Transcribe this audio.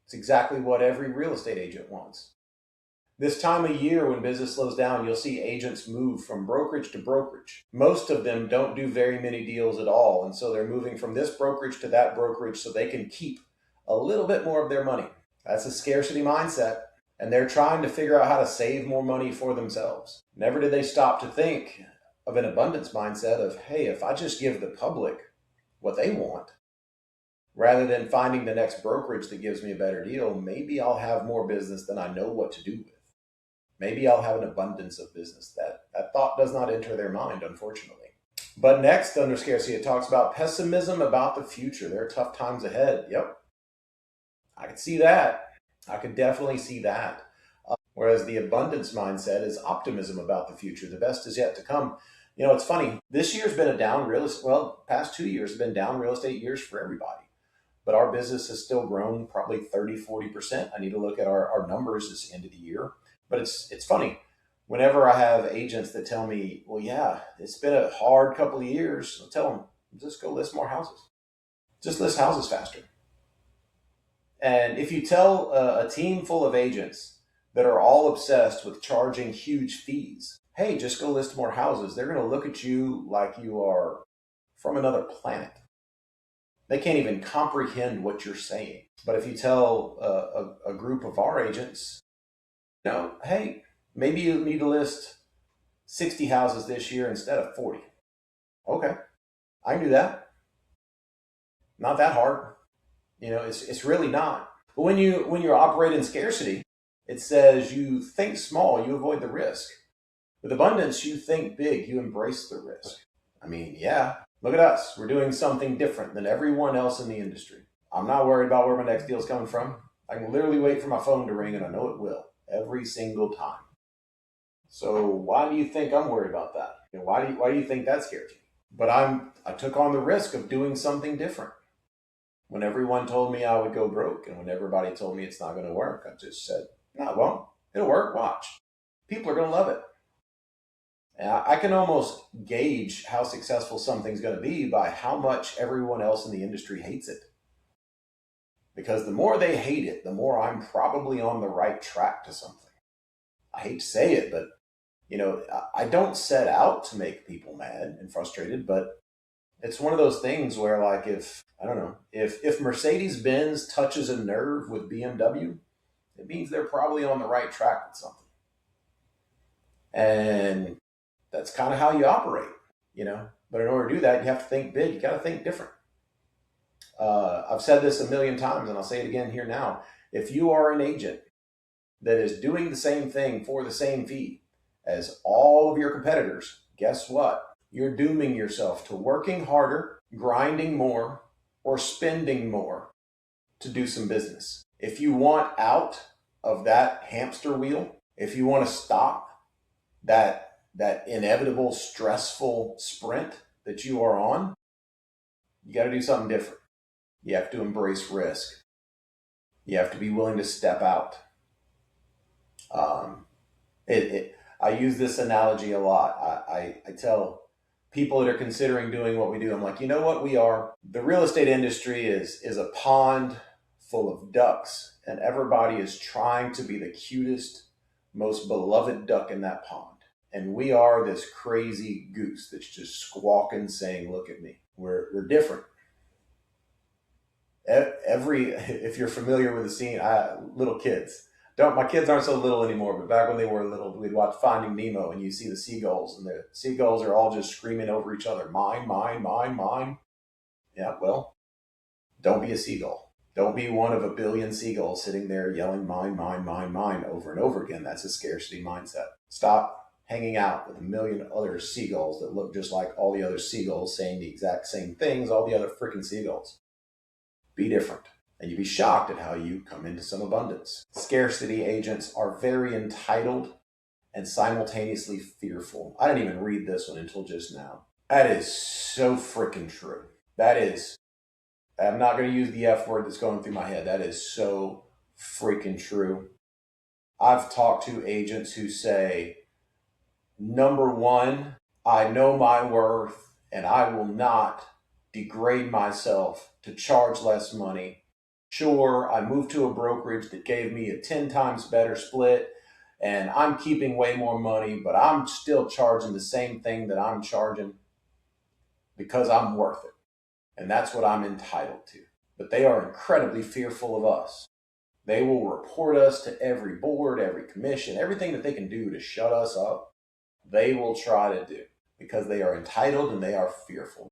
It's exactly what every real estate agent wants. This time of year when business slows down, you'll see agents move from brokerage to brokerage. Most of them don't do very many deals at all, and so they're moving from this brokerage to that brokerage so they can keep a little bit more of their money. That's a scarcity mindset, and they're trying to figure out how to save more money for themselves. Never did they stop to think of an abundance mindset of, hey, if I just give the public what they want, rather than finding the next brokerage that gives me a better deal, maybe I'll have more business than I know what to do with. Maybe I'll have an abundance of business. That thought does not enter their mind, unfortunately. But next, under scarcity, it talks about pessimism about the future. There are tough times ahead. Yep, I could see that. I could definitely see that. Whereas the abundance mindset is optimism about the future. The best is yet to come. It's funny. This year's been a down real estate. Well, past 2 years have been down real estate years for everybody. But our business has still grown probably 30–40%. I need to look at our numbers this end of the year. But it's funny. Whenever I have agents that tell me, well, yeah, it's been a hard couple of years, I'll tell them, just go list more houses. Just list houses faster. And if you tell a team full of agents that are all obsessed with charging huge fees, hey, just go list more houses, they're going to look at you like you are from another planet. They can't even comprehend what you're saying. But if you tell a group of our agents, hey, maybe you need to list 60 houses this year instead of 40. Okay, I can do that. Not that hard. It's really not. But when you operate in scarcity, it says you think small, you avoid the risk. With abundance, you think big, you embrace the risk. I mean, yeah, look at us. We're doing something different than everyone else in the industry. I'm not worried about where my next deal is coming from. I can literally wait for my phone to ring, and I know it will every single time. So why do you think I'm worried about that? Why do you think that scares me? But I took on the risk of doing something different. When everyone told me I would go broke, and when everybody told me it's not going to work, I just said, no, well, it'll work. Watch. People are going to love it. And I can almost gauge how successful something's going to be by how much everyone else in the industry hates it. Because the more they hate it, the more I'm probably on the right track to something. I hate to say it, but I don't set out to make people mad and frustrated, but it's one of those things where, like, if Mercedes-Benz touches a nerve with BMW, it means they're probably on the right track with something. And that's kind of how you operate, But in order to do that, you have to think big. You got to think different. I've said this a million times, and I'll say it again here now. If you are an agent that is doing the same thing for the same fee as all of your competitors, guess what? You're dooming yourself to working harder, grinding more, or spending more to do some business. If you want out of that hamster wheel, if you want to stop that inevitable stressful sprint that you are on, you got to do something different. You have to embrace risk. You have to be willing to step out. I use this analogy a lot. I tell people that are considering doing what we do, I'm like, you know what we are? The real estate industry is a pond full of ducks, and everybody is trying to be the cutest, most beloved duck in that pond. And we are this crazy goose that's just squawking, saying, look at me. We're different. If you're familiar with the scene, little kids. My kids aren't so little anymore, but back when they were little, we'd watch Finding Nemo, and you see the seagulls, and the seagulls are all just screaming over each other, mine, mine, mine, mine. Yeah, well, don't be a seagull. Don't be one of a billion seagulls sitting there yelling mine, mine, mine, mine over and over again. That's a scarcity mindset. Stop hanging out with a million other seagulls that look just like all the other seagulls saying the exact same things, all the other freaking seagulls. Be different. And you'd be shocked at how you come into some abundance. Scarcity agents are very entitled and simultaneously fearful. I didn't even read this one until just now. That is so freaking true. I'm not going to use the F word that's going through my head. That is so freaking true. I've talked to agents who say, number one, I know my worth and I will not degrade myself to charge less money Sure, I moved to a brokerage that gave me a 10 times better split and I'm keeping way more money, but I'm still charging the same thing that I'm charging because I'm worth it. And that's what I'm entitled to. But they are incredibly fearful of us. They will report us to every board, every commission, everything that they can do to shut us up. They will try to do because they are entitled and they are fearful.